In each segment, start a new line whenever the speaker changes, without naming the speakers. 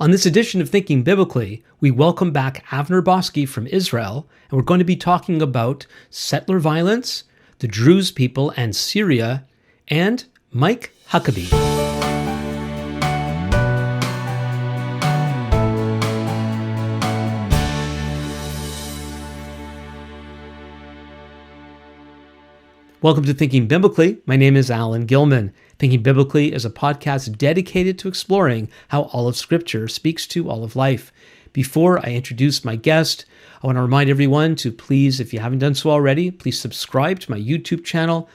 On this edition of Thinking Biblically, we welcome back Avner Boskey from Israel, and we're going to be talking about settler violence, the Druze people and Syria, and Mike Huckabee. Welcome to Thinking Biblically. My name is Alan Gilman. Thinking Biblically is a podcast dedicated to exploring how all of Scripture speaks to all of life. Before I introduce my guest, I want to remind everyone to please, if you haven't done so already, please subscribe to my YouTube channel.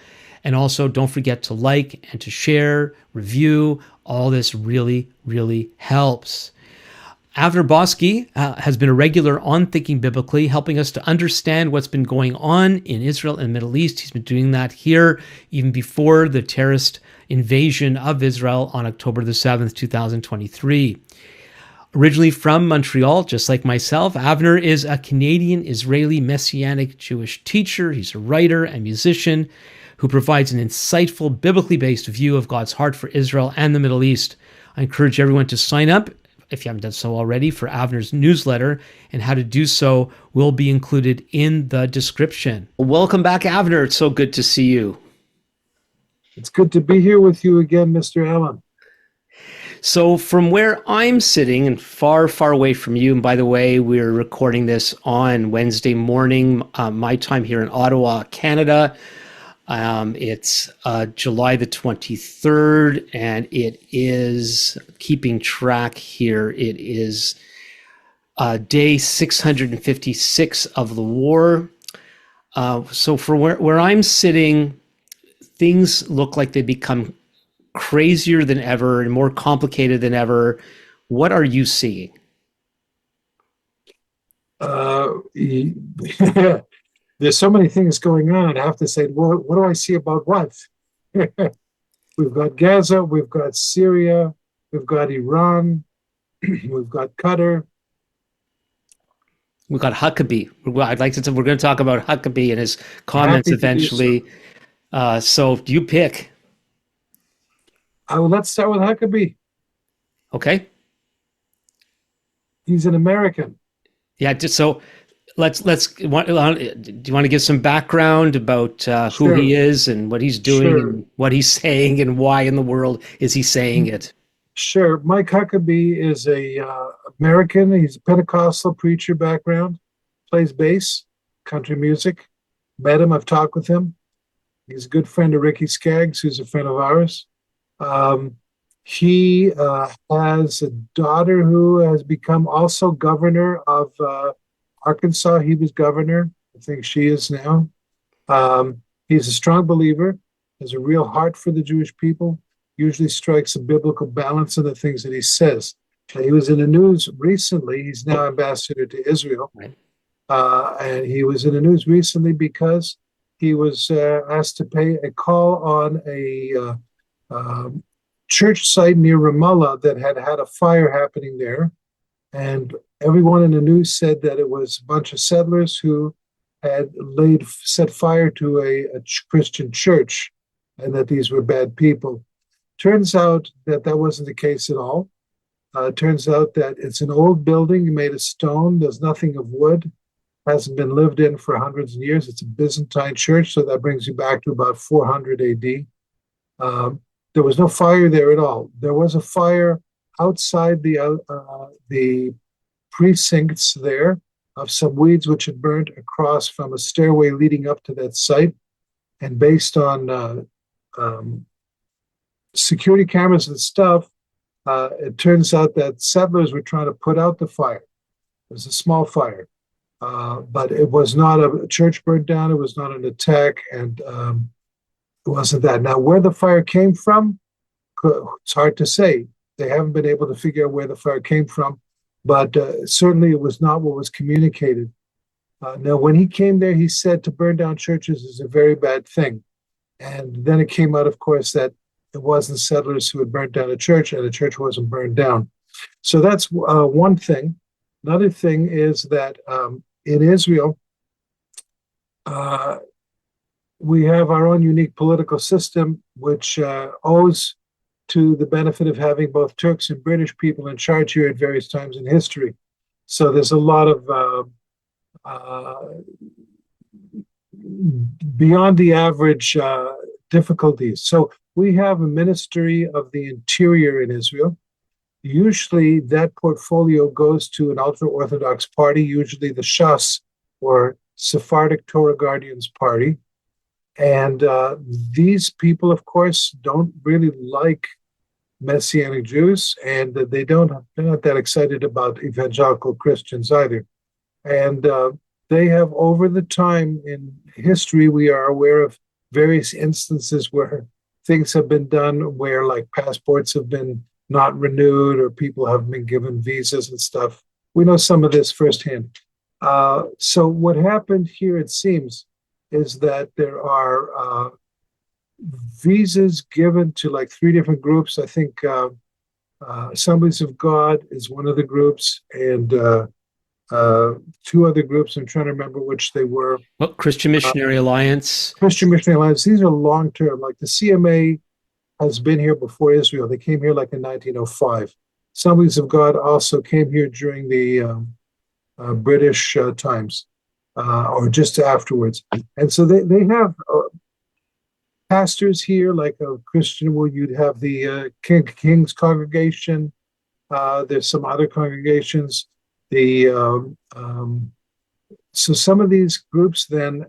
And also don't forget to like and to share, review. All this really, really helps. Avner Boskey has been a regular on Thinking Biblically, helping us to understand what's been going on in Israel and the Middle East. He's been doing that here even before the terrorist invasion of Israel on October the 7th, 2023. Originally from Montreal, just like myself, Avner is a Canadian Israeli Messianic Jewish teacher. He's a writer and musician who provides an insightful, biblically based view of God's heart for Israel and the Middle East. I encourage everyone to sign up, if you haven't done so already, for Avner's newsletter, and how to do so will be included in the description. Welcome back, Avner. It's so good to see you.
It's good to be here with you again, Mr. Allen.
So from where I'm sitting and far, far away from you, and by the way, we're recording this on Wednesday morning, my time here in Ottawa, Canada. It's July the 23rd, and it is, keeping track here, it is day 656 of the war. So for where I'm sitting, things look like they become crazier than ever and more complicated than ever. What are you seeing?
There's so many things going on. I have to say, well, what do I see about what? We've got Gaza, we've got Syria, we've got Iran, we've got Qatar.
We've got Huckabee. I'd like to. We're going to talk about Huckabee and his comments eventually. So do you pick?
Let's start with Huckabee.
Okay.
He's an American.
Yeah. So do you want to give some background about who he is and what he's doing and what he's saying and why in the world is he saying it?
Sure. Mike Huckabee is a American. He's a Pentecostal preacher background, plays bass, country music. Met him. I've talked with him. He's a good friend of Ricky Skaggs, who's a friend of ours. He has a daughter who has become also governor of Arkansas. He was governor. I think she is now. He's a strong believer, has a real heart for the Jewish people, usually strikes a biblical balance in the things that he says. He was in the news recently. He's now ambassador to Israel.
Right.
And he was in the news recently because he was asked to pay a call on a church site near Ramallah that had a fire happening there. And everyone in the news said that it was a bunch of settlers who had set fire to a Christian church and that these were bad people. Turns out that wasn't the case at all. Turns out that it's an old building made of stone. There's nothing of wood. Hasn't been lived in for hundreds of years. It's a Byzantine church, so that brings you back to about 400 AD. There was no fire there at all. There was a fire outside the precincts there of some weeds which had burnt across from a stairway leading up to that site. And based on security cameras and stuff, it turns out that settlers were trying to put out the fire. It was a small fire, but it was not a church burned down. It was not an attack, and it wasn't that. Now, where the fire came from, it's hard to say. They haven't been able to figure out where the fire came from, but certainly it was not what was communicated. Now, when he came there, he said to burn down churches is a very bad thing. And then it came out, of course, that it wasn't settlers who had burnt down a church, and the church wasn't burned down. So that's one thing. Another thing is that in Israel, we have our own unique political system, which owes to the benefit of having both Turks and British people in charge here at various times in history. So there's a lot of uh, beyond the average difficulties. So we have a Ministry of the Interior in Israel. Usually that portfolio goes to an ultra-Orthodox party, usually the Shas, or Sephardic Torah Guardians Party. And these people, of course, don't really like Messianic Jews, and they're not that excited about evangelical Christians either. And they have, over the time in history, we are aware of various instances where things have been done where, like, passports have been not renewed or people have been given visas and stuff. We know some of this firsthand. So what happened here, it seems, is that there are visas given to like 3 different groups. I think Assemblies of God is one of the groups, and 2 other groups. I'm trying to remember which they were.
Well, Christian Missionary Alliance.
Christian Missionary Alliance. These are long-term. Like the CMA has been here before Israel. They came here like in 1905. Assemblies of God also came here during the British times, or just afterwards. And so they have pastors here, like a Christian, where you'd have the King's congregation. There's some other congregations. So some of these groups then,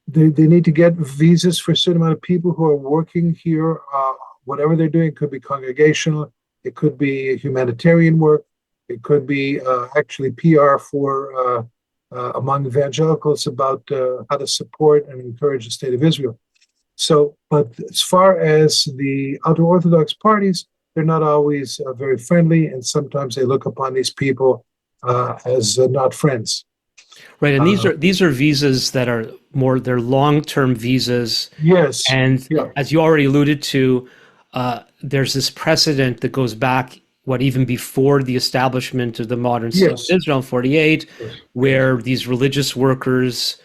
they need to get visas for a certain amount of people who are working here. Whatever they're doing, it could be congregational, it could be humanitarian work, it could be actually PR for among evangelicals about how to support and encourage the state of Israel. So, but as far as the ultra-Orthodox parties, they're not always very friendly, and sometimes they look upon these people as not friends.
Right, and these are visas that are they're long-term visas.
Yes,
and as you already alluded to, there's this precedent that goes back even before the establishment of the modern state of Israel in 48, where these religious workers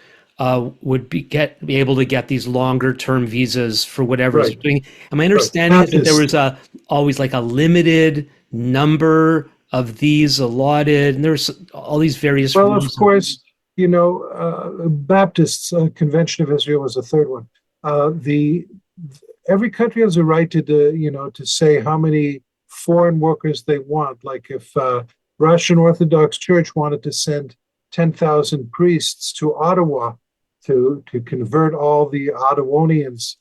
would be able to get these longer-term visas for whatever they're doing. And my understanding is that there was always like a limited number of these allotted, and there's all these various.
Well, of course, Baptists Convention of Israel was the third one. Every country has a right to say how many foreign workers they want. Like if Russian Orthodox Church wanted to send 10,000 priests to Ottawa to convert all the Ottawanians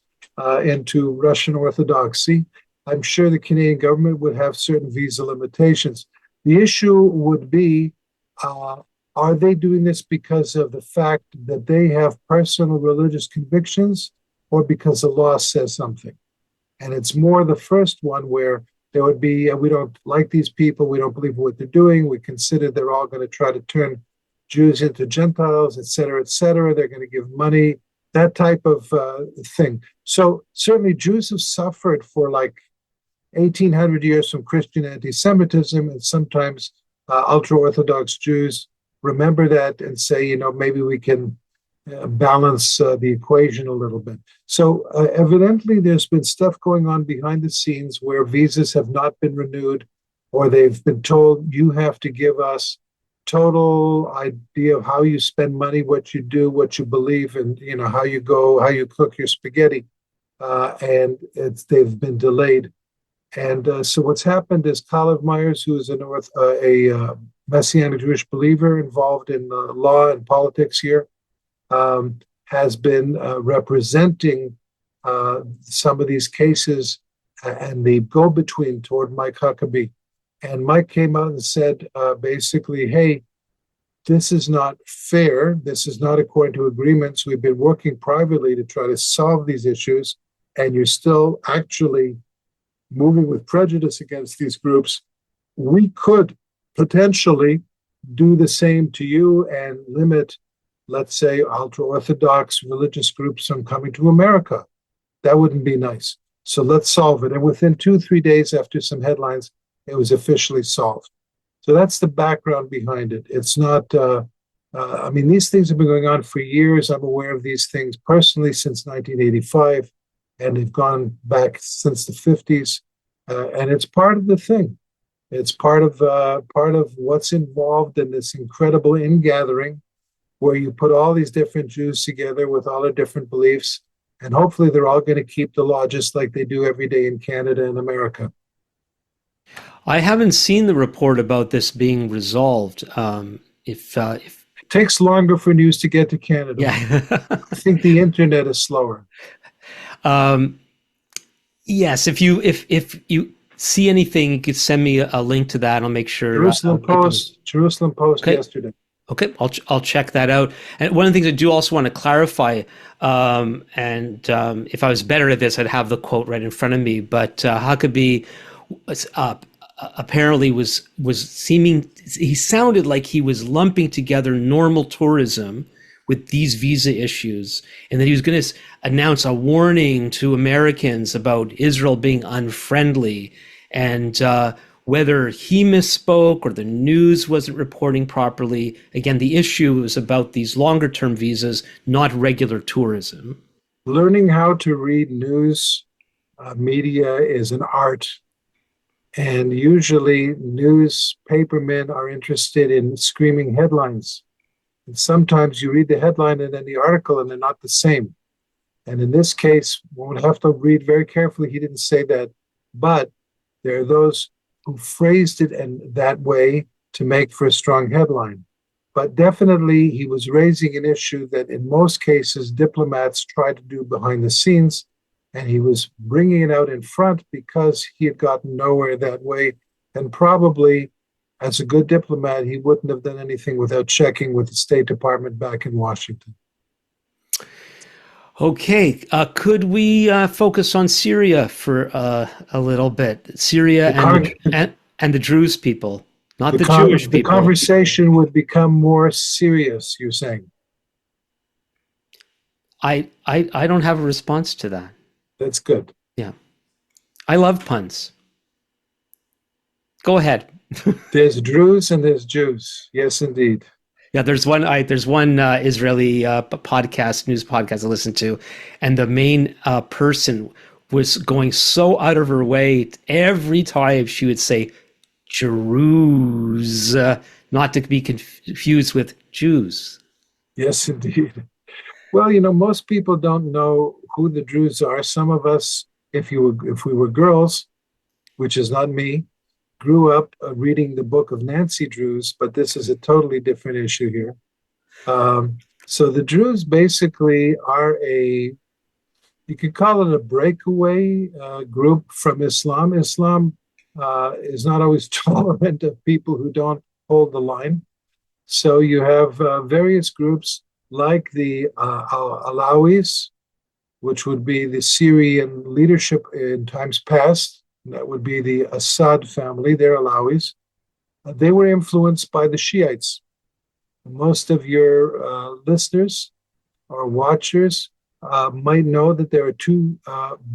into Russian Orthodoxy, I'm sure the Canadian government would have certain visa limitations. The issue would be, are they doing this because of the fact that they have personal religious convictions, or because the law says something? And it's more the first one, where there would be, we don't like these people, we don't believe what they're doing, we consider they're all going to try to turn Jews into Gentiles, et cetera, they're going to give money, that type of thing. So certainly Jews have suffered for like 1,800 years from Christian anti-Semitism, and sometimes ultra-Orthodox Jews remember that and say, maybe we can balance the equation a little bit. So evidently there's been stuff going on behind the scenes where visas have not been renewed, or they've been told you have to give us total idea of how you spend money, what you do, what you believe, and how you cook your spaghetti, and they've been delayed. And so what's happened is Kalev Myers, who is a Messianic Jewish believer involved in law and politics here, has been representing some of these cases and the go-between toward Mike Huckabee. And Mike came out and said, basically, hey, this is not fair. This is not according to agreements. We've been working privately to try to solve these issues, and you're still actually moving with prejudice against these groups. We could potentially do the same to you and limit, let's say, ultra-Orthodox religious groups from coming to America. That wouldn't be nice. So let's solve it. And within 2-3 days after some headlines, it was officially solved. So that's the background behind it. It's not, these things have been going on for years. I'm aware of these things personally since 1985. and they've gone back since the 50s, and it's part of the thing. It's part of what's involved in this incredible ingathering, where you put all these different Jews together with all their different beliefs, and hopefully they're all going to keep the law just like they do every day in Canada and America.
I haven't seen the report about this being resolved. If
It takes longer for news to get to Canada.
yeah,
I think the internet is slower.
yes. If you see anything, you could send me a link to that. I'll make sure.
Jerusalem Post
Okay.
yesterday.
Okay, I'll check that out. And one of the things I do also want to clarify, if I was better at this, I'd have the quote right in front of me. But Huckabee was apparently was seeming. He sounded like he was lumping together normal tourism with these visa issues, and that he was going to announce a warning to Americans about Israel being unfriendly, and whether he misspoke or the news wasn't reporting properly. Again, the issue was about these longer term visas, not regular tourism.
Learning how to read news media is an art. And usually newspapermen are interested in screaming headlines. And sometimes you read the headline and then the article and they're not the same. And in this case, one would have to read very carefully. He didn't say that, but there are those who phrased it in that way to make for a strong headline. But definitely he was raising an issue that in most cases diplomats try to do behind the scenes, and he was bringing it out in front because he had gotten nowhere that way. And probably as a good diplomat, he wouldn't have done anything without checking with the State Department back in Washington.
Okay, could we focus on Syria for a little bit? Syria and the Druze people, not the Jewish people.
The conversation would become more serious, you're saying?
I don't have a response to that.
That's good.
Yeah. I love puns. Go ahead.
There's Druze and there's Jews. Yes, indeed.
Yeah, there's one Israeli news podcast I listen to, and the main person was going so out of her way every time she would say Druze, not to be confused with Jews.
Yes, indeed. Well, most people don't know who the Druze are. Some of us, if we were girls, which is not me, grew up reading the book of Nancy Druz, but this is a totally different issue here. So the Druze basically are you could call it a breakaway group from Islam. Islam is not always tolerant of people who don't hold the line. So you have various groups like the Alawis, which would be the Syrian leadership in times past. That would be the Assad family, they're Alawis. They were influenced by the Shiites. Most of your listeners or watchers might know that there are two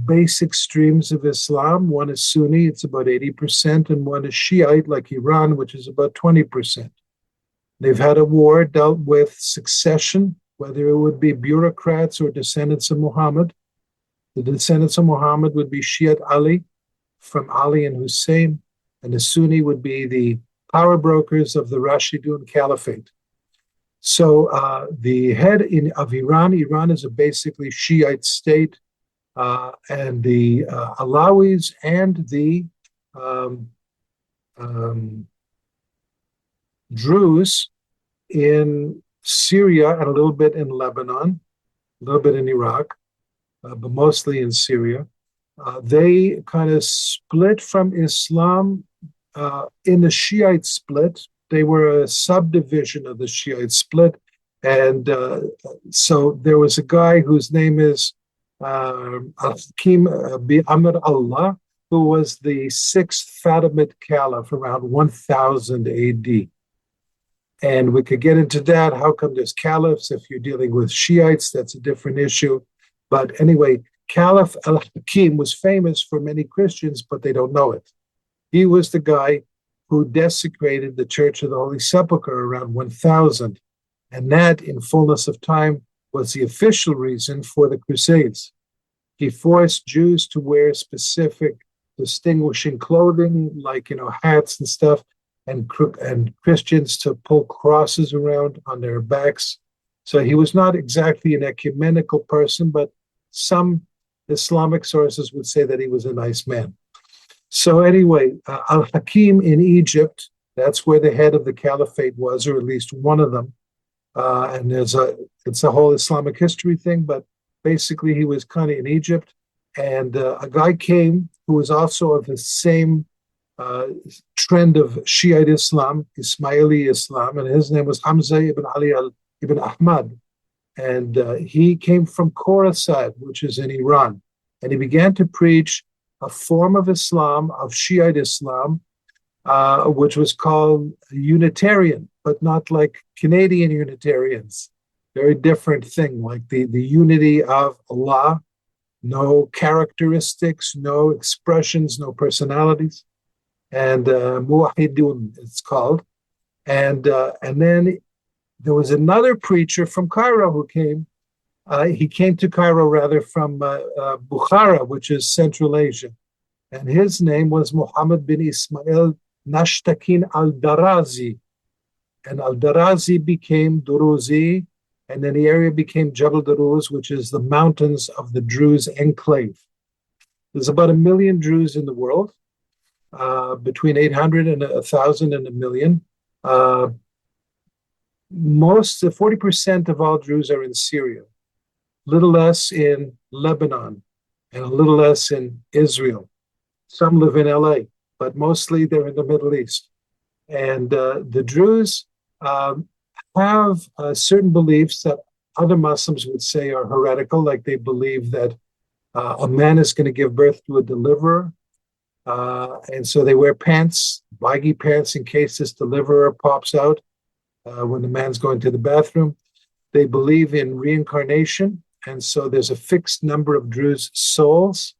basic streams of Islam. One is Sunni, it's about 80%, and one is Shiite, like Iran, which is about 20%. They've had a war, dealt with succession, whether it would be bureaucrats or descendants of Muhammad. The descendants of Muhammad would be Shiite Ali, from Ali and Hussein, and the Sunni would be the power brokers of the Rashidun Caliphate. So the head of Iran is a basically Shiite state, and the Alawis and the Druze in Syria and a little bit in Lebanon, a little bit in Iraq, but mostly in Syria. They kind of split from Islam in the Shiite split. They were a subdivision of the Shiite split. And so there was a guy whose name is Hakim Amr Allah, who was the sixth Fatimid Caliph around 1000 AD. And we could get into that. How come there's caliphs? If you're dealing with Shiites, that's a different issue. But anyway, Caliph al-Hakim was famous for many Christians, but they don't know it. He was the guy who desecrated the Church of the Holy Sepulchre around 1000. And that, in fullness of time, was the official reason for the Crusades. He forced Jews to wear specific distinguishing clothing, like hats and stuff, and Christians to pull crosses around on their backs. So he was not exactly an ecumenical person, but some Islamic sources would say that he was a nice man. So anyway, Al-Hakim in Egypt, that's where the head of the caliphate was, or at least one of them. And it's a whole Islamic history thing, but basically he was kind of in Egypt. And a guy came who was also of the same trend of Shiite Islam, Ismaili Islam, and his name was Hamza ibn Ali ibn Ahmad. And he came from Khorasan, which is in Iran. And he began to preach a form of Islam, of Shiite Islam, which was called Unitarian, but not like Canadian Unitarians. Very different thing, like the unity of Allah, no characteristics, no expressions, no personalities, and Muwahidun it's called. And then there was another preacher from Cairo who came. He came to Cairo rather from Bukhara, which is Central Asia. And his name was Muhammad bin Ismail Nashtakin al-Darazi. And al-Darazi became Druzi, and then the area became Jabal Druz, which is the mountains of the Druze enclave. There's about 1 million Druze in the world, between 800 and 1,000 and 1 million. 40% of all Druze are in Syria, a little less in Lebanon, and a little less in Israel. Some live in LA, but mostly they're in the Middle East. And the Druze have certain beliefs that other Muslims would say are heretical, like they believe that a man is going to give birth to a deliverer. And so they wear pants, baggy pants, in case this deliverer pops out when the man's going to the bathroom. They believe in reincarnation. And so there's a fixed number of Druze souls.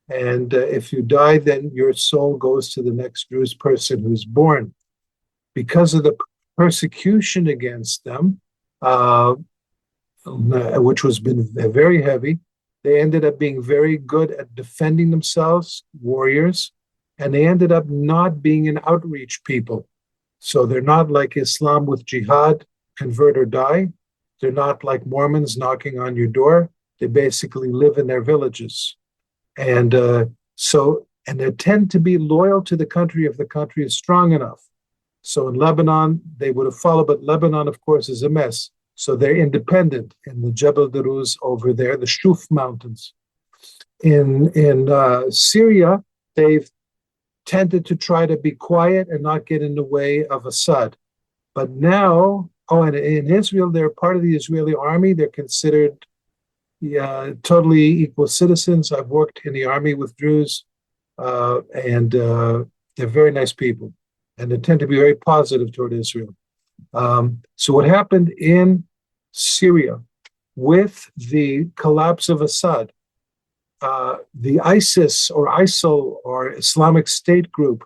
And if you die, then your soul goes to the next Druze person who's born. Because of the persecution against them, which was been very heavy, they ended up being very good at defending themselves, warriors, and they ended up not being an outreach people. So they're not like Islam with jihad, convert or die. They're not like Mormons knocking on your door. They basically live in their villages. And they tend to be loyal to the country if the country is strong enough. So in Lebanon, they would have followed, but Lebanon, of course, is a mess. So they're independent in the Jabal Druz over there, the Shuf Mountains. In Syria, they've tended to try to be quiet and not get in the way of Assad. But now, and in Israel, they're part of the Israeli army. They're considered totally equal citizens. I've worked in the army with Druze, and they're very nice people, and they tend to be very positive toward Israel. So what happened in Syria with the collapse of Assad, the ISIS or ISIL or Islamic State group,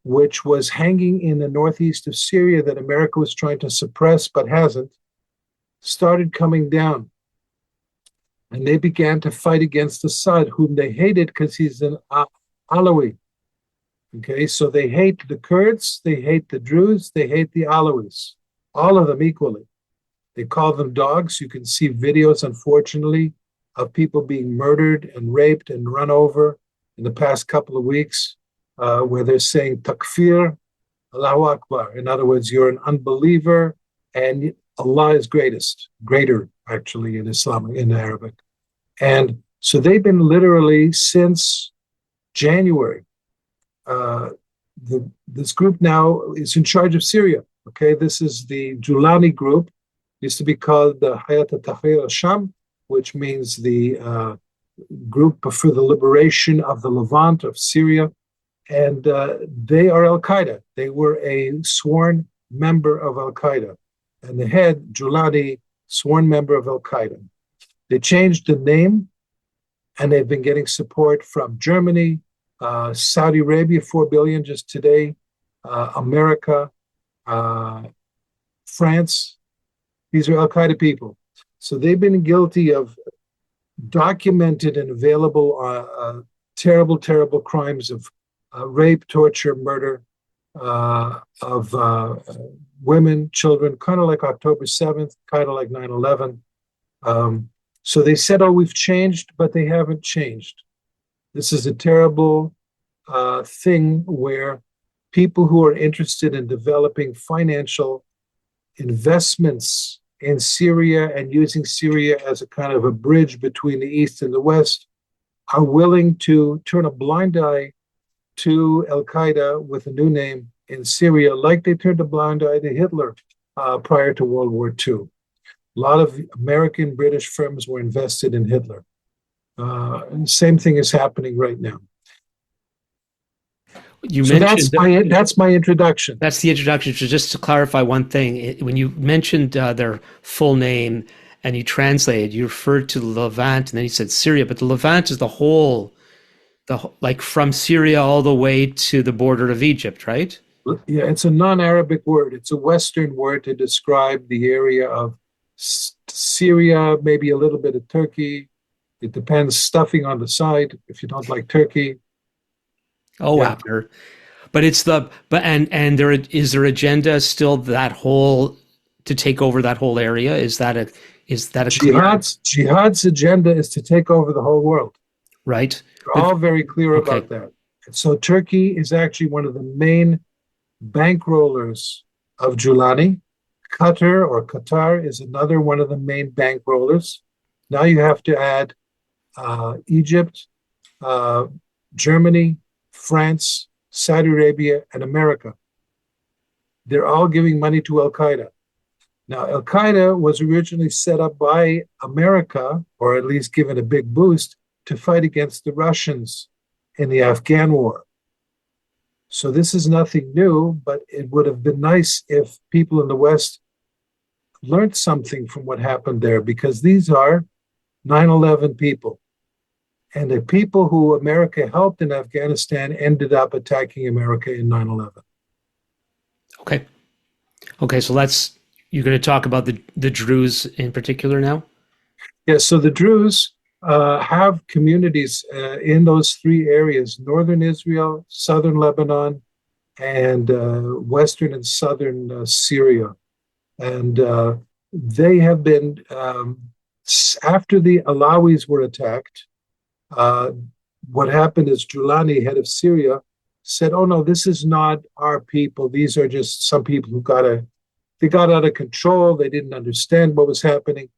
which was hanging in the northeast of Syria that America was trying to suppress but hasn't, started coming down. And they began to fight against Assad, whom they hated because he's an Alawi. Okay, so they hate the Kurds, they hate the Druze, they hate the Alawis, all of them equally. They call them dogs. You can see videos, unfortunately, of people being murdered and raped and run over in the past couple of weeks, where they're saying takfir, Allahu Akbar. In other words, you're an unbeliever and Allah is greater actually in Islam, in Arabic. And so they've been literally since January. This group now is in charge of Syria. Okay, this is the Julani group. Used to be called the Hayat al-Tahrir al-Sham, which means the group for the liberation of the Levant of Syria. And they are Al-Qaeda. They were a sworn member of Al-Qaeda. And the head, Julani, sworn member of Al-Qaeda. They changed the name, and they've been getting support from Germany, Saudi Arabia, 4 billion just today, America, France. These are Al-Qaeda people. So they've been guilty of documented and available terrible, terrible crimes of rape, torture, murder of women, children, kind of like October 7th, kind of like 9/11. So they said, oh, we've changed, but they haven't changed. This is a terrible thing where people who are interested in developing financial investments in Syria and using Syria as a kind of a bridge between the East and the West are willing to turn a blind eye to Al Qaeda with a new name in Syria, like they turned a blind eye to Hitler prior to World War II. A lot of American, British firms were invested in Hitler. And same thing is happening right now. That's my introduction.
That's the introduction. So just to clarify one thing, when you mentioned their full name and you translated, you referred to Levant and then you said Syria, but the Levant is the whole, like from Syria all the way to the border of Egypt, right?
Yeah, it's a non-Arabic word. It's a Western word to describe the area of Syria, maybe a little bit of Turkey. It depends, stuffing on the side if you don't like Turkey.
Oh, yeah. Avner. But it's and there is their agenda still that whole to take over that whole area? Is that a
Jihad's agenda is to take over the whole world.
Right.
They're all very clear about that. So Turkey is actually one of the main bankrollers of Giuliani. Qatar is another one of the main bankrollers. Now you have to add Egypt, Germany, France, Saudi Arabia, and America. They're all giving money to Al Qaeda. Now, Al Qaeda was originally set up by America, or at least given a big boost, to fight against the Russians in the Afghan war. So this is nothing new, but it would have been nice if people in the West learned something from what happened there, because these are 9/11 people. And the people who America helped in Afghanistan ended up attacking America in 9/11.
Okay, so you're going to talk about the Druze in particular now?
Yeah, so the Druze have communities in those three areas: northern Israel, southern Lebanon, and western and southern Syria. And they have been, after the Alawis were attacked, what happened is Giuliani, head of Syria, said, oh no, this is not our people. These are just some people who got out of control. They didn't understand what was happening.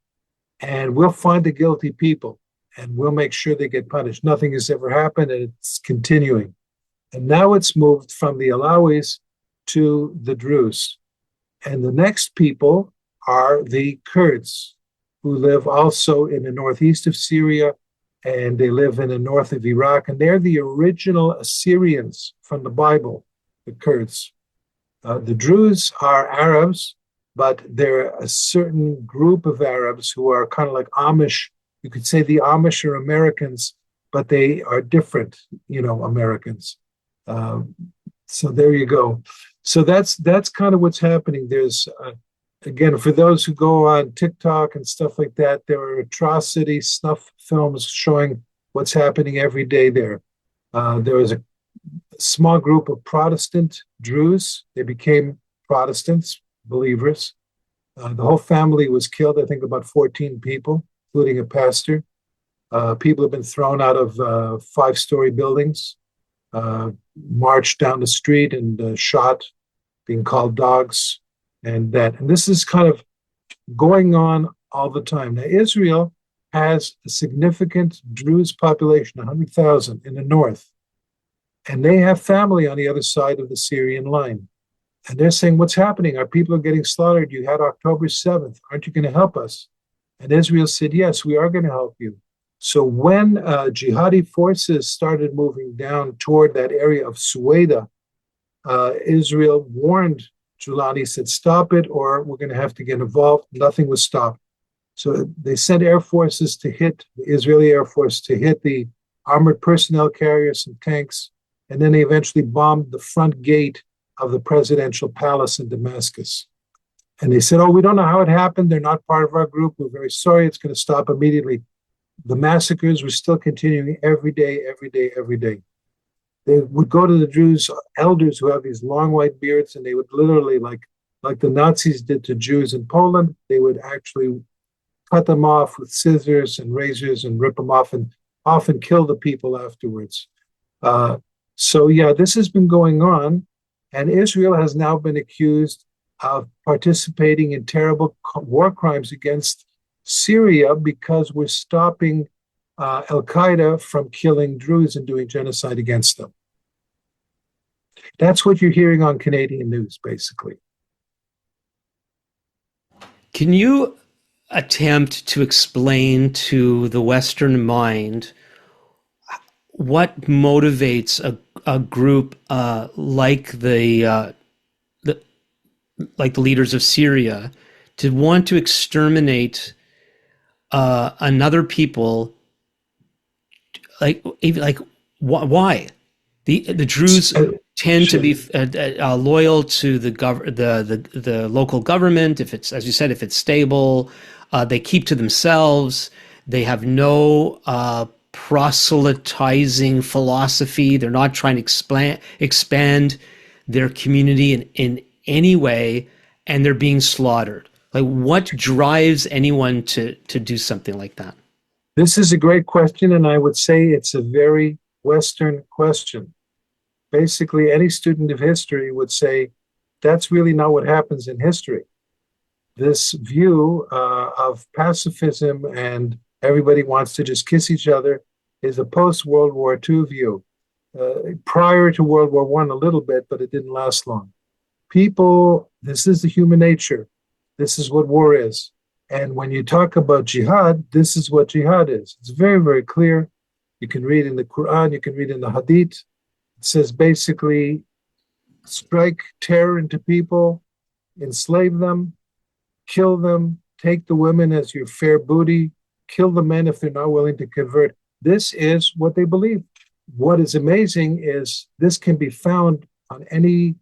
And we'll find the guilty people and we'll make sure they get punished. Nothing has ever happened, and it's continuing. And now it's moved from the Alawis to the Druze. And the next people are the Kurds, who live also in the northeast of Syria, and they live in the north of Iraq. And they're the original Assyrians from the Bible, the Kurds. The Druze are Arabs, but they're a certain group of Arabs who are kind of like Amish. You could say the Amish are Americans, but they are different, Americans. So there you go. So that's kind of what's happening. There's, again, for those who go on TikTok and stuff like that, there are atrocity snuff films showing what's happening every day there. There was a small group of Protestant Druze. They became Protestants, believers. The whole family was killed, I think about 14 people, including a pastor. People have been thrown out of 5-story buildings, marched down the street and shot, being called dogs, and this is kind of going on all the time. Now, Israel has a significant Druze population, 100,000 in the north, and they have family on the other side of the Syrian line. And they're saying, what's happening? Our people are getting slaughtered. You had October 7th. Aren't you going to help us? And Israel said, yes, we are going to help you. So when jihadi forces started moving down toward that area of Sueda, Israel warned Giuliani, said, stop it, or we're going to have to get involved. Nothing was stopped. So they sent air forces to hit, the Israeli Air Force, to hit the armored personnel carriers and tanks. And then they eventually bombed the front gate of the presidential palace in Damascus. And they said, oh, we don't know how it happened. They're not part of our group. We're very sorry. It's going to stop immediately. the massacres were still continuing every day, every day, every day. They would go to the Druze elders who have these long white beards, and they would literally, like the Nazis did to Jews in Poland, they would actually cut them off with scissors and razors and rip them off and often kill the people afterwards. Uh, so, yeah, this has been going on, and Israel has now been accused of participating in terrible war crimes against Syria because we're stopping Al Qaeda from killing Druze and doing genocide against them. That's what you're hearing on Canadian news, basically.
Can you attempt to explain to the Western mind what motivates a group like the leaders of Syria to want to exterminate another people? Why? The Druze tend to be loyal to the local government. If it's, as you said, if it's stable, they keep to themselves. They have no proselytizing philosophy. They're not trying to expand their community in any way, and they're being slaughtered. Like, what drives anyone to do something like that?
This is a great question, and I would say it's a very Western question. Basically, any student of history would say that's really not what happens in history. This view of pacifism and everybody wants to just kiss each other is a post-World War II view. Prior to World War I, a little bit, but it didn't last long. People, this is the human nature. This is what war is. And when you talk about jihad, this is what jihad is. It's very, very clear. You can read in the Quran, you can read in the Hadith. It says basically, strike terror into people, enslave them, kill them, take the women as your fair booty, kill the men if they're not willing to convert. This is what they believe. What is amazing is this can be found on any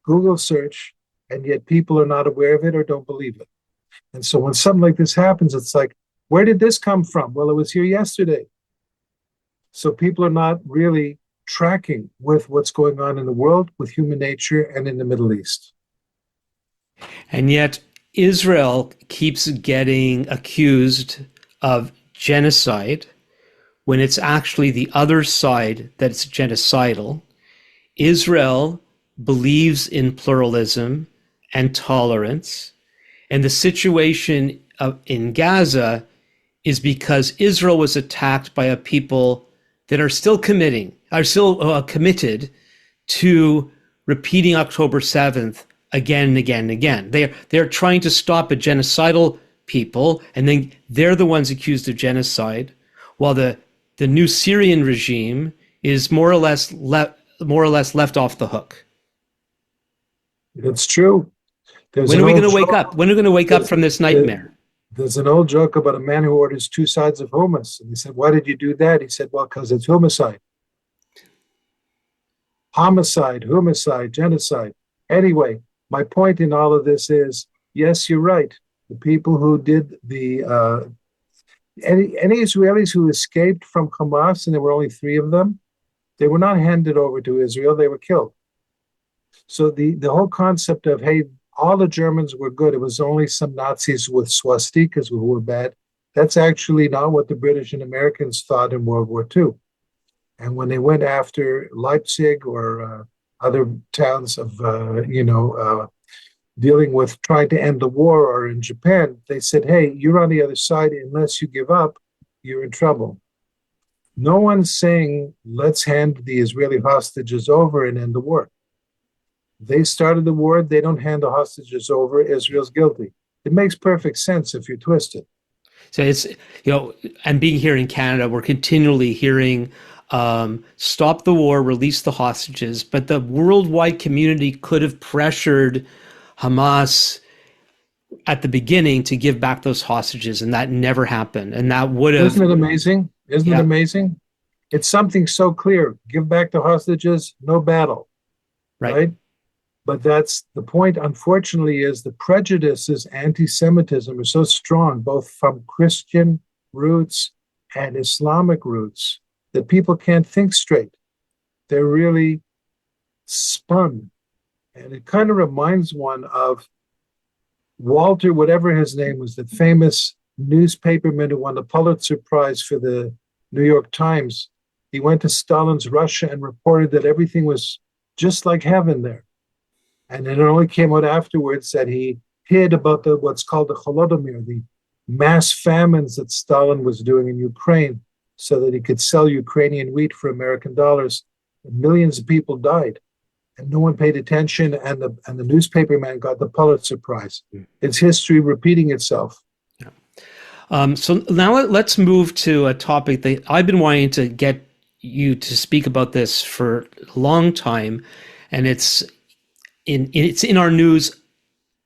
Google search, and yet people are not aware of it or don't believe it. And so when something like this happens, it's like, where did this come from? Well, it was here yesterday. So people are not really tracking with what's going on in the world, with human nature, and in the Middle East.
And yet Israel keeps getting accused of genocide when it's actually the other side that's genocidal. Israel believes in pluralism and tolerance. And the situation in Gaza is because Israel was attacked by a people that are still committed to repeating October 7th again and again and again. They're trying to stop a genocidal people, and then they're the ones accused of genocide, while the new Syrian regime is more or less left off the hook.
It's true.
When are we going to wake up? When are we going to wake up from this nightmare?
There's an old joke about a man who orders 2 sides of hummus. And he said, why did you do that? He said, well, because it's homicide. Homicide, homicide, genocide. Anyway, my point in all of this is, yes, you're right. The people who did any Israelis who escaped from Hamas, and there were only 3 of them, they were not handed over to Israel, they were killed. So the whole concept of, hey, all the Germans were good, it was only some Nazis with swastikas who were bad, that's actually not what the British and Americans thought in World War II. And when they went after Leipzig or other towns of, dealing with trying to end the war, or in Japan, they said, hey, you're on the other side. Unless you give up, you're in trouble. No one's saying, let's hand the Israeli hostages over and end the war. They started the war. They don't hand the hostages over. Israel's guilty. It makes perfect sense if you twist it.
So it's, and being here in Canada, we're continually hearing, stop the war, release the hostages. But the worldwide community could have pressured Hamas at the beginning to give back those hostages, and that never happened. And that would have...
Isn't it amazing? Isn't it amazing? It's something so clear. Give back the hostages, no battle. Right? But that's the point, unfortunately, is the prejudices, anti-Semitism are so strong, both from Christian roots and Islamic roots that people can't think straight. They're really spun. And it kind of reminds one of Walter, whatever his name was, the famous newspaperman who won the Pulitzer Prize for the New York Times. He went to Stalin's Russia and reported that everything was just like heaven there. And then it only came out afterwards that he hid about what's called the Holodomor, the mass famines that Stalin was doing in Ukraine, so that he could sell Ukrainian wheat for American dollars. And millions of people died, and no one paid attention. And the newspaper man got the Pulitzer Prize. It's history repeating itself.
So now let's move to a topic that I've been wanting to get you to speak about this for a long time, and it's in our news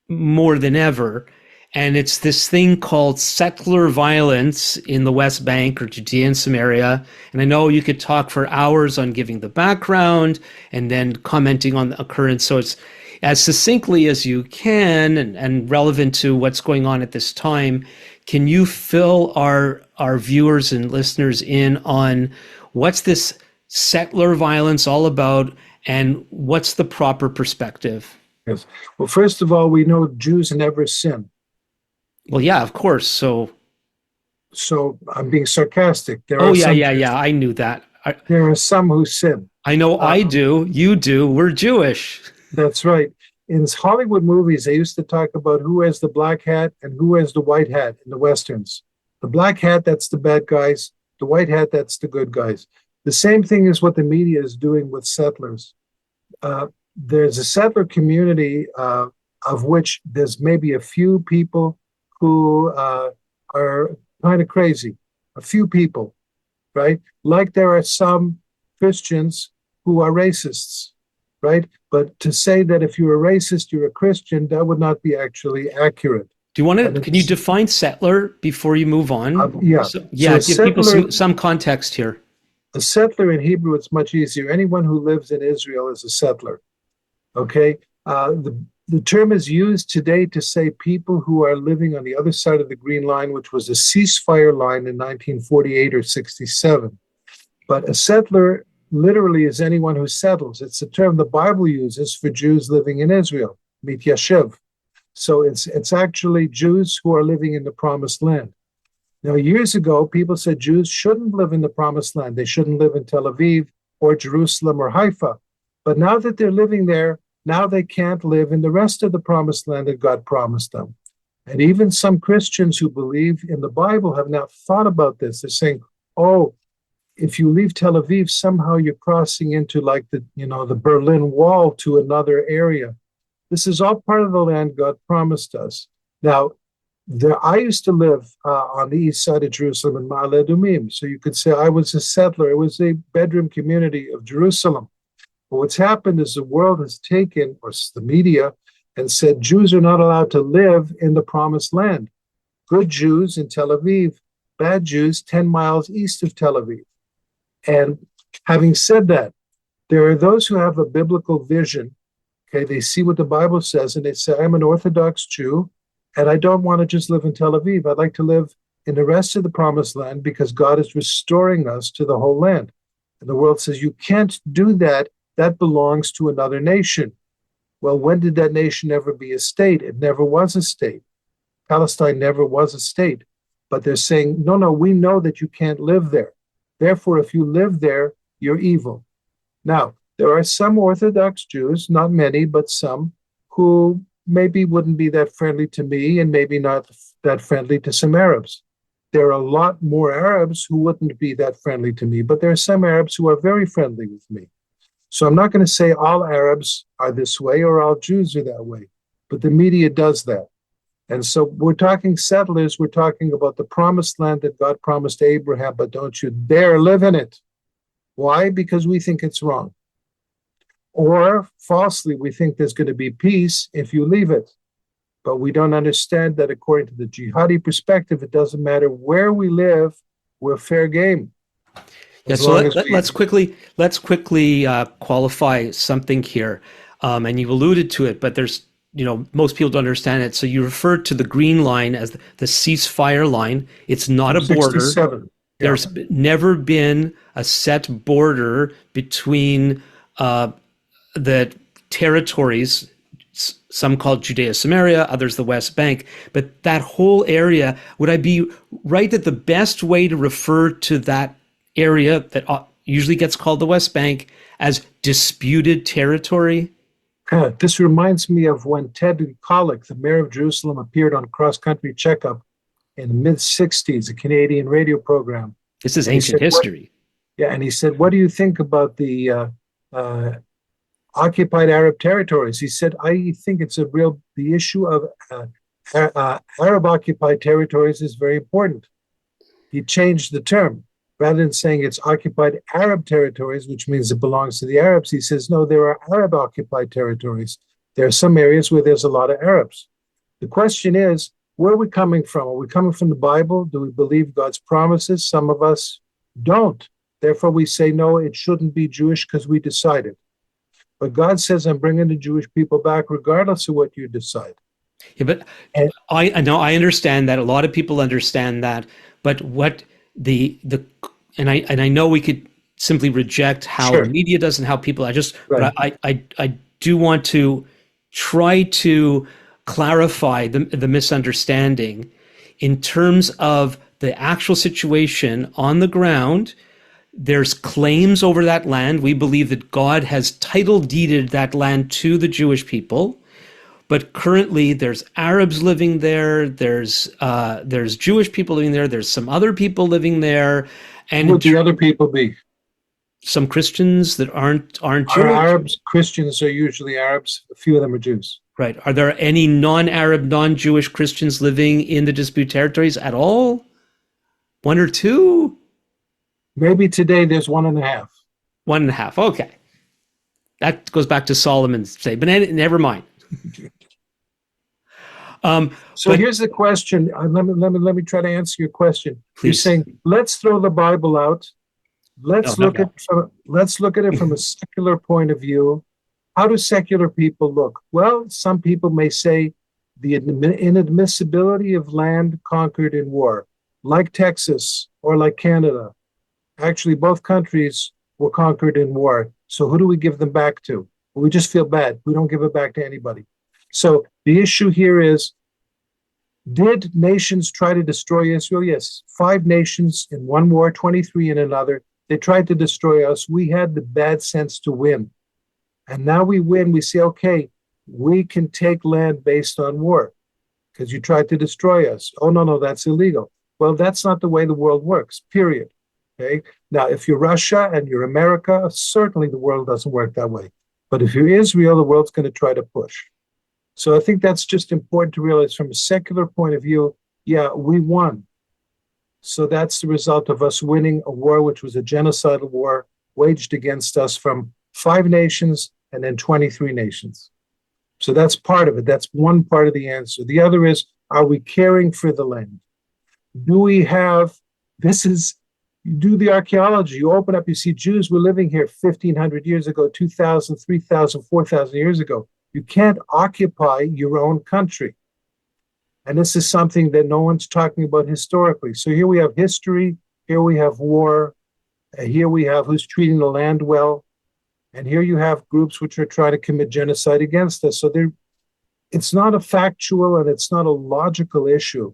more than ever. And it's this thing called settler violence in the West Bank or Judea and Samaria. And I know you could talk for hours on giving the background and then commenting on the occurrence. So it's as succinctly as you can and relevant to what's going on at this time. Can you fill our viewers and listeners in on what's this settler violence all about and what's the proper perspective?
Yes. Well, first of all, we know Jews never sin.
Well, yeah, of course. So
I'm being sarcastic.
Yeah. I knew that.
There are some who sin.
I know I do. You do. We're Jewish.
That's right. In Hollywood movies, they used to talk about who has the black hat and who has the white hat in the Westerns. The black hat, that's the bad guys. The white hat, that's the good guys. The same thing is what the media is doing with settlers. There's a settler community of which there's maybe a few people who are kind of crazy, a few people, right? Like there are some Christians who are racists, right? But to say that if you're a racist, you're a Christian, that would not be actually accurate.
Do you want to, can you define settler before you move on?
Yeah.
So give people some context here.
A settler in Hebrew, it's much easier. Anyone who lives in Israel is a settler, okay? The term is used today to say people who are living on the other side of the Green Line, which was a ceasefire line in 1948 or 67. But a settler literally is anyone who settles. It's a term the Bible uses for Jews living in Israel, mityashev. So it's actually Jews who are living in the Promised Land. Now, years ago, people said Jews shouldn't live in the Promised Land. They shouldn't live in Tel Aviv or Jerusalem or Haifa. But now that they're living there, now they can't live in the rest of the Promised Land that God promised them. And even some Christians who believe in the Bible have now thought about this. They're saying, oh, if you leave Tel Aviv, somehow you're crossing into like the Berlin Wall to another area. This is all part of the land God promised us. Now, I used to live on the east side of Jerusalem in Ma'ale Adumim. So you could say I was a settler. It was a bedroom community of Jerusalem. But what's happened is the world has taken, or the media, and said Jews are not allowed to live in the Promised Land. Good Jews in Tel Aviv, bad Jews 10 miles east of Tel Aviv. And having said that, there are those who have a biblical vision. Okay, they see what the Bible says and they say, I'm an Orthodox Jew and I don't want to just live in Tel Aviv. I'd like to live in the rest of the Promised Land because God is restoring us to the whole land. And the world says, you can't do that. That belongs to another nation. Well, when did that nation ever be a state? It never was a state. Palestine never was a state. But they're saying, no, we know that you can't live there. Therefore, if you live there, you're evil. Now, there are some Orthodox Jews, not many, but some, who maybe wouldn't be that friendly to me and maybe not that friendly to some Arabs. There are a lot more Arabs who wouldn't be that friendly to me, but there are some Arabs who are very friendly with me. So I'm not going to say all Arabs are this way or all Jews are that way, but the media does that. And so we're talking settlers, we're talking about the Promised Land that God promised to Abraham, but don't you dare live in it. Why? Because we think it's wrong. Or falsely, we think there's going to be peace if you leave it. But we don't understand that according to the jihadi perspective, it doesn't matter where we live, we're fair game.
Yeah, so let's quickly qualify something here. And you've alluded to it, but there's, most people don't understand it. So you refer to the Green Line as the ceasefire line. It's not a border.
67. Yeah.
There's never been a set border between the territories, some called Judea and Samaria, others the West Bank, but that whole area, would I be right that the best way to refer to that area that usually gets called the West Bank as disputed territory?
This reminds me of when Ted Kollek, the mayor of Jerusalem, appeared on Cross Country Checkup in the mid 60s, a Canadian radio program.
This is
And he
ancient
said,
history.
and he said, "What do you think about the occupied Arab territories?" He said, "I think the issue of Arab occupied territories is very important." He changed the term. Rather than saying it's occupied Arab territories, which means it belongs to the Arabs, he says, no, there are Arab occupied territories. There are some areas where there's a lot of Arabs. The question is, where are we coming from? Are we coming from the Bible? Do we believe God's promises? Some of us don't. Therefore, we say, no, it shouldn't be Jewish because we decided. But God says, I'm bringing the Jewish people back regardless of what you decide.
Yeah, but I know, I understand that. A lot of people understand that. But what and I know we could simply reject how
Sure.
the media does and how people.
Right.
But I do want to try to clarify the misunderstanding in terms of the actual situation on the ground. There's claims over that land. We believe that God has title deeded that land to the Jewish people. But currently, there's Arabs living there. There's Jewish people living there. There's some other people living there, and
who would the other people be?
Some Christians that aren't Jewish.
Arabs, Christians are usually Arabs. A few of them are Jews.
Right. Are there any non-Arab, non-Jewish Christians living in the dispute territories at all? One or two?
Maybe today there's 1.5.
1.5. Okay. That goes back to Solomon's day, but never mind.
So here's the question. Let me try to answer your question.
Please.
You're saying, let's throw the Bible out. Let's look at it from a secular point of view. How do secular people look? Well, some people may say the inadmissibility of land conquered in war, like Texas or like Canada. Actually, both countries were conquered in war. So who do we give them back to? We just feel bad. We don't give it back to anybody. So the issue here is, did nations try to destroy Israel? Yes. 5 nations in one war, 23 in another. They tried to destroy us. We had the bad sense to win. And now we win. We say, okay, we can take land based on war because you tried to destroy us. Oh, no, that's illegal. Well, that's not the way the world works, period. Okay. Now, if you're Russia and you're America, certainly the world doesn't work that way. But if you're Israel, the world's going to try to push. So I think that's just important to realize from a secular point of view. Yeah, we won. So that's the result of us winning a war, which was a genocidal war waged against us from 5 nations and then 23 nations. So that's part of it. That's one part of the answer. The other is, are we caring for the land? Do we have, you do the archaeology, you open up, you see Jews were living here 1,500 years ago, 2,000, 3,000, 4,000 years ago. You can't occupy your own country. And this is something that no one's talking about historically. So here we have history, here we have war, here we have who's treating the land well, and here you have groups which are trying to commit genocide against us. So it's not a factual and it's not a logical issue.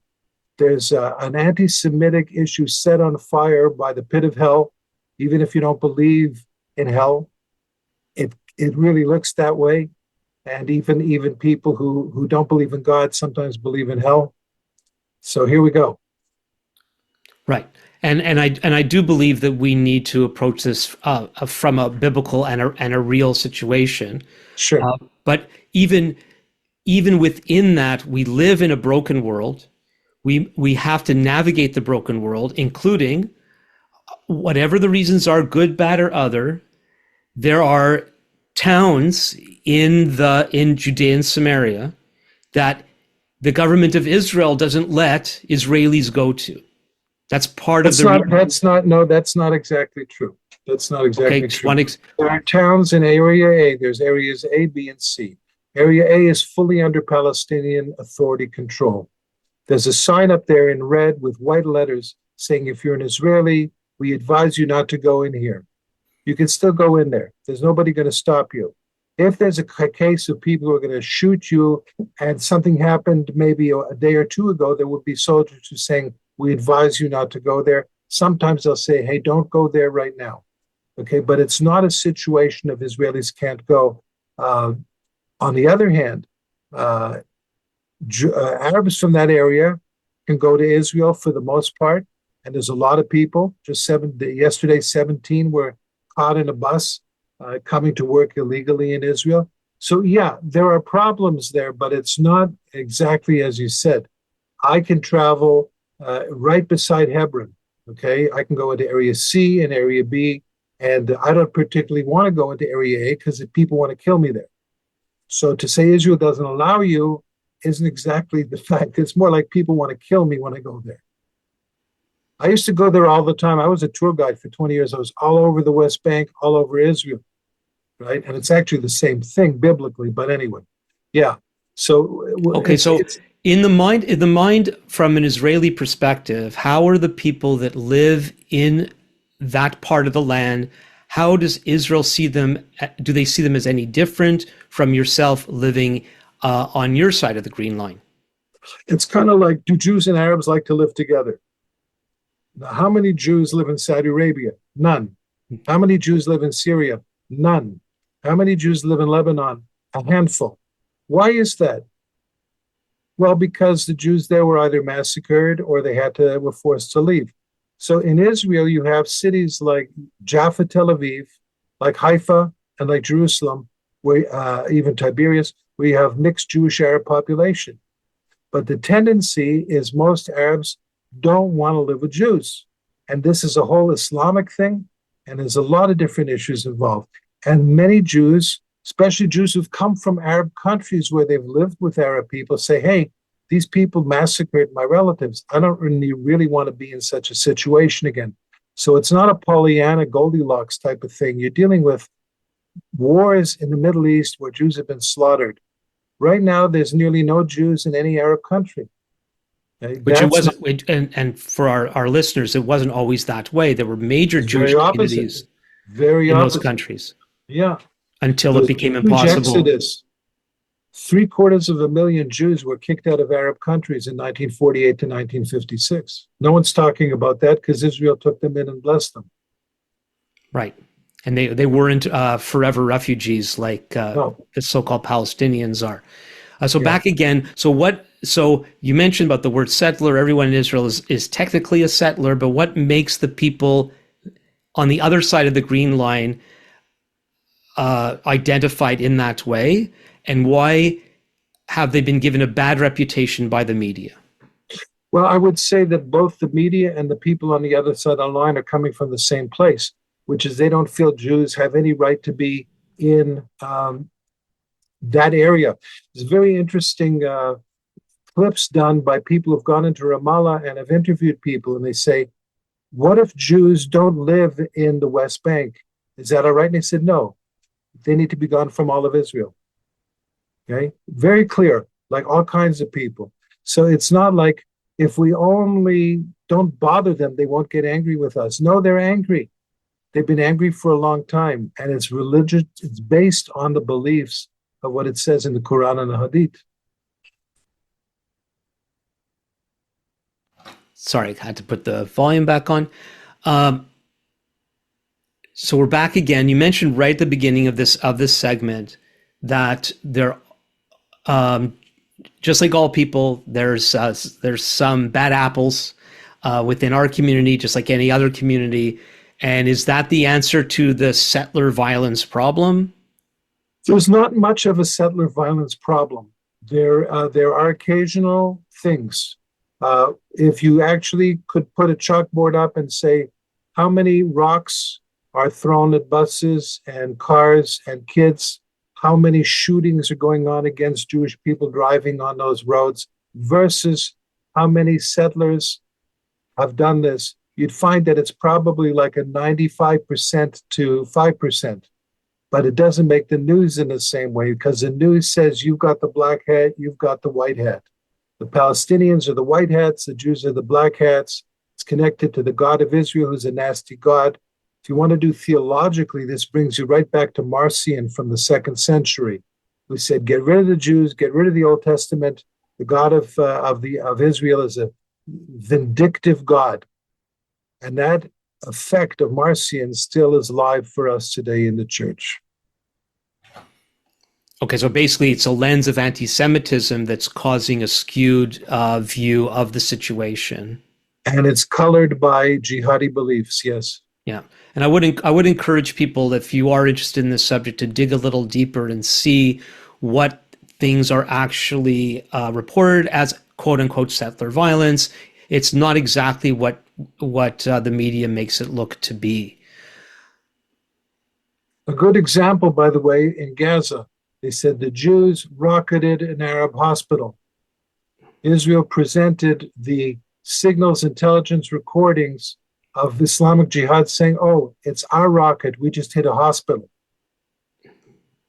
There's an anti-Semitic issue set on fire by the pit of hell, even if you don't believe in hell. It really looks that way. And even people who don't believe in God sometimes believe in hell. So here we go.
Right. And I do believe that we need to approach this from a biblical and a real situation.
Sure.
But even within that, we live in a broken world. We have to navigate the broken world, including whatever the reasons are, good, bad, or other. There are towns in Judea and Samaria that the government of Israel doesn't let Israelis go to. That's part of the.
That's not exactly true. That's not exactly true. There are towns in Area A. There's areas A, B, and C. Area A is fully under Palestinian Authority control. There's a sign up there in red with white letters saying, if you're an Israeli, we advise you not to go in here. You can still go in there. There's nobody going to stop you. If there's a case of people who are going to shoot you and something happened maybe a day or two ago, there would be soldiers who are saying, we advise you not to go there. Sometimes they'll say, hey, don't go there right now. Okay, but it's not a situation of Israelis can't go. On the other hand, Arabs from that area can go to Israel for the most part, and there's a lot of people. Yesterday, 17 were caught in a bus coming to work illegally in Israel. So yeah, there are problems there, but it's not exactly as you said. I can travel right beside Hebron. Okay, I can go into Area C and Area B, and I don't particularly want to go into Area A because people want to kill me there. So to say Israel doesn't allow you isn't exactly the fact. It's more like people want to kill me when I go there. I used to go there all the time. I was a tour guide for 20 years. I was all over the West Bank, all over Israel, right? And it's actually the same thing biblically, but anyway, yeah. So
okay, it's in the mind from an Israeli perspective, how are the people that live in that part of the land? How does Israel see them? Do they see them as any different from yourself living on your side of the Green Line?
It's kind of like, do Jews and Arabs like to live together? Now, how many Jews live in Saudi Arabia? None. How many Jews live in Syria? None. How many Jews live in Lebanon? A handful. Why is that? Well, because the Jews there were either massacred or they were forced to leave. So in Israel, you have cities like Jaffa, Tel Aviv, like Haifa, and like Jerusalem, where even Tiberias, where you have mixed Jewish Arab population. But the tendency is most Arabs don't want to live with Jews. And this is a whole Islamic thing, and there's a lot of different issues involved. And many Jews, especially Jews who've come from Arab countries where they've lived with Arab people, say, hey, these people massacred my relatives. I don't really want to be in such a situation again. So it's not a Pollyanna Goldilocks type of thing. You're dealing with wars in the Middle East where Jews have been slaughtered. Right now, there's nearly no Jews in any Arab country.
Which it wasn't, and for our listeners, it wasn't always that way. There were major Jewish communities in those countries.
Yeah.
Until it became impossible.
Exodus. 750,000 Jews were kicked out of Arab countries in 1948 to 1956. No one's talking about that because Israel took them in and blessed them.
Right. And they weren't forever refugees like the so-called Palestinians are. Back again. So you mentioned about the word settler. Everyone in Israel is technically a settler, but what makes the people on the other side of the Green Line identified in that way? And why have they been given a bad reputation by the media?
Well, I would say that both the media and the people on the other side of the line are coming from the same place, which is they don't feel Jews have any right to be in that area. There's very interesting clips done by people who've gone into Ramallah and have interviewed people, and they say, what if Jews don't live in the West Bank? Is that all right? And they said, no, they need to be gone from all of Israel. Okay, very clear, like all kinds of people. So it's not like if we only don't bother them, they won't get angry with us. No, they're angry. They've been angry for a long time, and it's religious. It's based on the beliefs of what it says in the Quran and the Hadith.
Sorry, I had to put the volume back on. So we're back again. You mentioned right at the beginning of this segment that there. Just like all people, there's some bad apples within our community, just like any other community. And is that the answer to the settler violence problem?
There's not much of a settler violence problem. There are occasional things. If you actually could put a chalkboard up and say how many rocks are thrown at buses and cars and kids, how many shootings are going on against Jewish people driving on those roads versus how many settlers have done this, you'd find that it's probably like a 95% to 5%. But it doesn't make the news in the same way because the news says you've got the black hat, you've got the white hat. The Palestinians are the white hats, the Jews are the black hats. It's connected to the God of Israel, who's a nasty God. If you want to do theologically, this brings you right back to Marcion from the 2nd century, who said, get rid of the Jews, get rid of the Old Testament. The God of Israel is a vindictive God. And that effect of Marcion still is live for us today in the church.
Okay, so basically it's a lens of anti-Semitism that's causing a skewed view of the situation.
And it's colored by jihadi beliefs, yes.
Yeah, and I would encourage people, if you are interested in this subject, to dig a little deeper and see what things are actually reported as "quote unquote" settler violence. It's not exactly what the media makes it look to be.
A good example, by the way, in Gaza, they said the Jews rocketed an Arab hospital. Israel presented the signals intelligence recordings of Islamic Jihad saying, oh, it's our rocket, we just hit a hospital.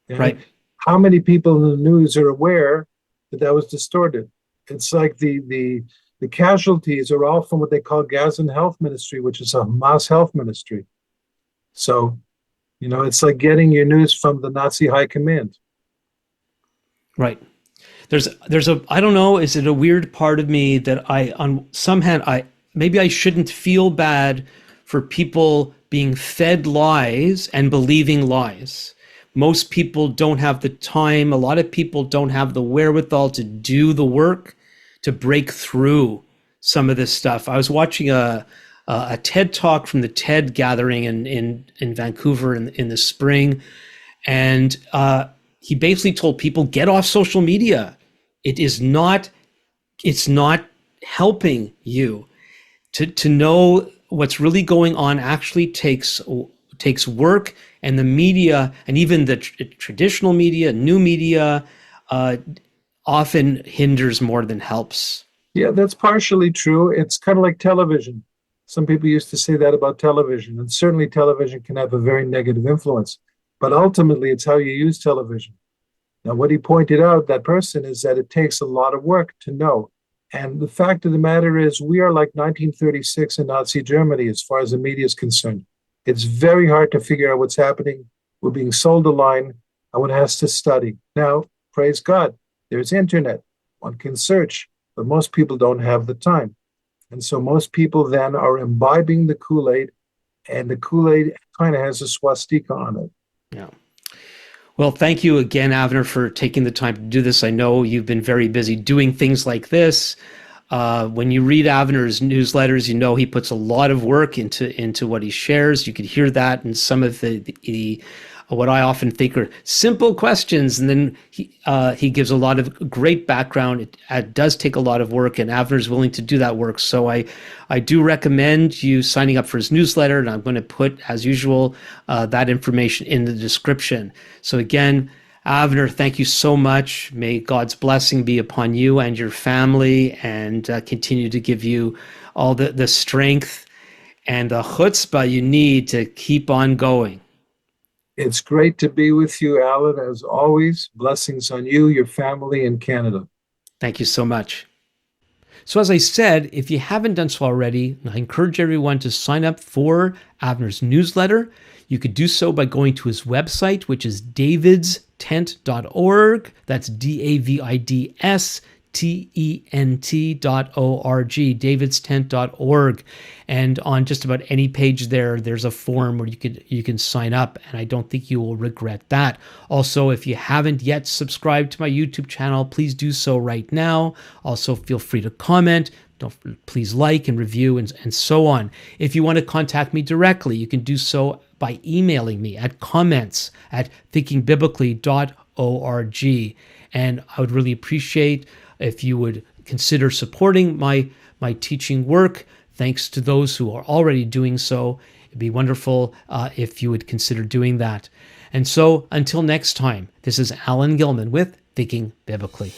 And
right.
How many people in the news are aware that that was distorted? It's like the casualties are all from what they call Gazan Health Ministry, which is a Hamas health ministry. So, it's like getting your news from the Nazi high command.
Right. There's a, I don't know, is it a weird part of me that on some hand, maybe I shouldn't feel bad for people being fed lies and believing lies. Most people don't have the time. A lot of people don't have the wherewithal to do the work to break through some of this stuff. I was watching a TED talk from the TED gathering in Vancouver in the spring, and he basically told people, get off social media. It's not helping you. To know what's really going on actually takes work, and the media, and even the traditional media, new media, often hinders more than helps.
Yeah, that's partially true. It's kind of like television. Some people used to say that about television, and certainly television can have a very negative influence. But ultimately, it's how you use television. Now, what he pointed out, that person, is that it takes a lot of work to know. And the fact of the matter is, we are like 1936 in Nazi Germany as far as the media is concerned. It's very hard to figure out what's happening. We're being sold a line, and one has to study. Now, praise God, there's internet. One can search, but most people don't have the time. And so most people then are imbibing the Kool-Aid, and the Kool-Aid kind of has a swastika on it.
Yeah. Well, thank you again, Avner, for taking the time to do this. I know you've been very busy doing things like this. When you read Avner's newsletters, he puts a lot of work into what he shares. You could hear that in some of the what I often think are simple questions, and then he gives a lot of great background. It does take a lot of work, and Avner's willing to do that work. So I do recommend you signing up for his newsletter, and I'm going to put, as usual, that information in the description. So again, Avner, thank you so much. May God's blessing be upon you and your family, and continue to give you all the strength and the chutzpah you need to keep on going.
It's great to be with you, Alan, as always. Blessings on you, your family, and Canada.
Thank you so much. So as I said, if you haven't done so already, I encourage everyone to sign up for Avner's newsletter. You could do so by going to his website, which is davidstent.org. That's davidstent.org, davidstent.org. And on just about any page there's a form where you can sign up, and I don't think you will regret that. Also, if you haven't yet subscribed to my YouTube channel, please do so right now. Also, feel free to comment. Please like and review and so on. If you want to contact me directly, you can do so by emailing me at comments@thinkingbiblically.org. And I would really appreciate if you would consider supporting my teaching work. Thanks to those who are already doing so. It'd be wonderful if you would consider doing that. And so until next time, this is Alan Gilman with Thinking Biblically.